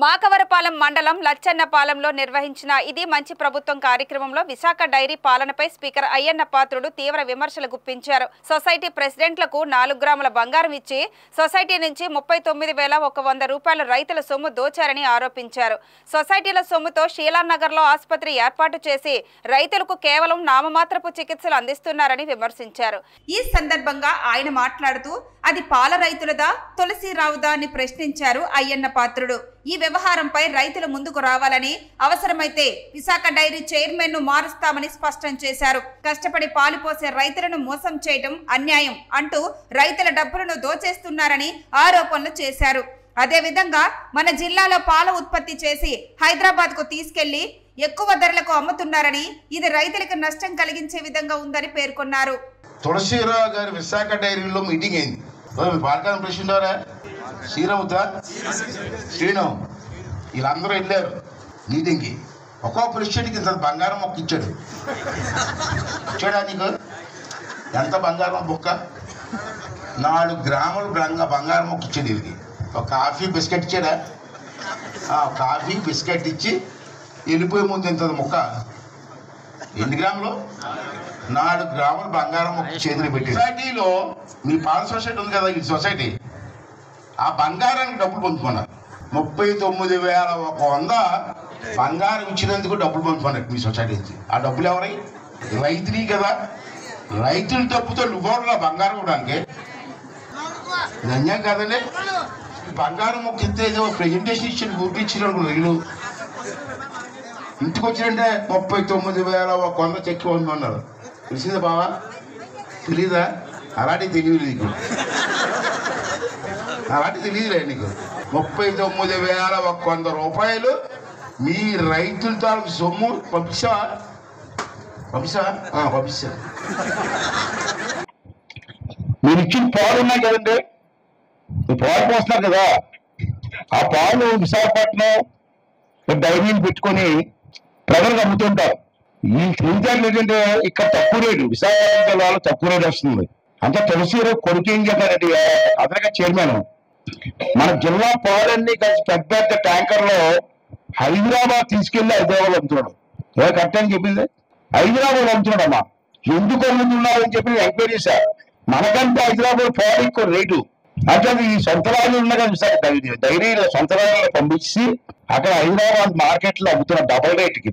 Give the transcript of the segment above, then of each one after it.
మాకవరపాలెం మండలం లచ్చన్నపాలెంలో నిర్వహించిన ఇది మంచి ప్రభుత్వం కార్యక్రమంలో విశాఖ డైరీ పాలనపై స్పీకర్ అయ్యన్న పాత్రుడు తీవ్ర విమర్శలు గుప్పించారు. సొసైటీ ప్రెసిడెంట్లకు 4 గ్రాముల బంగారం ఇచ్చి సొసైటీ నుంచి 39,100 రూపాయల రైతుల సొమ్ము దోచారని ఆరోపించారు. సొసైటీల సొమ్ముతో షీలానగర్లో ఆసుపత్రి ఏర్పాటు చేసి రైతులకు కేవలం నామమాత్రపు చికిత్సలు అందిస్తున్నారని విమర్శించారు. ఈ సందర్భంగా ఆయన మాట్లాడుతూ అది పాల రైతులదా తులసిరావుదా అని ప్రశ్నించారు అయ్యన్న పాత్రుడు. ఈ వ్యవహారంపై రైతులు ముందుకు రావాలని, అవసరమైతే విశాఖ డైరీ చైర్మన్ ను మారుస్తామని స్పష్టం చేశారు. కష్టపడి పాలు పోసే రైతులను మోసం చేయడం అన్యాయం అంటూ రైతుల డబ్బులను దోచేస్తున్నారని ఆరోపణలు చేశారు. అదేవిధంగా మన జిల్లాలో పాల ఉత్పత్తి చేసి హైదరాబాద్ కు తీసుకెళ్లి ఎక్కువ ధరలకు అమ్ముతున్నారని, ఇది రైతులకు నష్టం కలిగించే విధంగా ఉందని పేర్కొన్నారు. తులసిరావు గారి విశాఖ డైరీలో మీటింగ్ అయింది. పాలకాలం ప్రెసిడెంట్ శ్రీరావుతా శ్రీను వీళ్ళందరూ వెళ్ళారు మీటింగ్కి. ఒక్కో ప్రెసిడెంట్కి ఇంత బంగారం మొక్క ఇచ్చాడు. ఇచ్చాడా నీకు? ఎంత బంగారం మొక్క? 4 గ్రాములు బంగారం మొక్క ఇచ్చాడు వీళ్ళకి. ఒక కాఫీ బిస్కెట్ ఇచ్చాడా? కాఫీ బిస్కెట్ ఇచ్చి వెళ్ళిపోయే ముందు ఎంత మొక్క? ఎన్ని గ్రాములు? 4 గ్రాములు బంగారం మొక్క చేతిని పెట్టి సొసైటీలో మీ పాల సొసైటీ ఉంది కదా, ఈ సొసైటీ ఆ బంగారానికి డబ్బులు పొందుకున్నారు. 39,100 బంగారం ఇచ్చినందుకు డబ్బులు పొందుకున్నారు మీ సొసైటీ నుంచి. ఆ డబ్బులు ఎవరై? రైతుని కదా. రైతుల డబ్బుతో నువ్వు బంగారం ఇవ్వడానికి ధన్యం కదండి. బంగారం మొక్క ఇస్తే ఏదో ప్రెజెంటేషన్ ఇచ్చి గుర్తించినప్పుడు వీళ్ళు ఇంటికి వచ్చినంటే 39,100 చెక్కి పంపమన్నారు. తెలిసిందా బావా? తెలీదా? అలాంటివి తెలియదు నీకు, అలాంటివి తెలియదులే నీకు. 39,100 రూపాయలు మీ రైతుల తాలూకు సొమ్ము పంపిస్తావా? పంపిస్తా. మీరు ఇచ్చిన పాలు ఉన్నాయి కదండి, పాలు పోస్తున్నారు కదా, ఆ పాలు విశాఖపట్నం డైరీని పెట్టుకొని ప్రజలకు అమ్ముతుంటారు. ఈ క్లింటాలు ఏంటంటే ఇక్కడ తక్కువ రేటు, విశాఖపట్నం జిల్లాలో తక్కువ రేటు వస్తుంది. అంటే తులసిరావు కొడుకు ఏం చేశారంటే అతనిగా చైర్మన్ మన జిల్లా పాలన్నీ కలిసి పెద్ద పెద్ద ట్యాంకర్లో హైదరాబాద్ తీసుకెళ్లి హైదరాబాద్ అమ్ముతున్నాడు. కరెక్ట్ అని చెప్పింది. హైదరాబాద్ అమ్ముతున్నాడు అమ్మా. ఎందుకు అమ్ముతున్నారని చెప్పి ఎంక్వైరీ చేశారు. మనకంటే హైదరాబాద్ పాలు ఎక్కువ రేటు. అంటే ఈ సొంత రాజులు ఉన్నాయి కదా విశాఖ డైరీలో సొంత రాజులు పంపించి అక్కడ హైదరాబాద్ మార్కెట్ లో అమ్ముతున్న డబల్ రేటుకి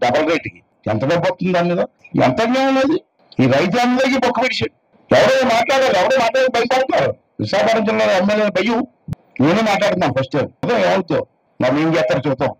ఎంత డబ్బు వస్తుంది దాని మీద? ఎంత జ్ఞానం లేదు. ఈ రైతులందరికీ పక్క పెడిచాడు. ఎవరో మాట్లాడి భయపడతారు. విశాఖపట్నం జిల్లాలో ఎమ్మెల్యే భయం. నేనే మాట్లాడుతున్నాను ఫస్ట్ ఏమవుతావు, మరి ఏం చేస్తారు చూద్దాం.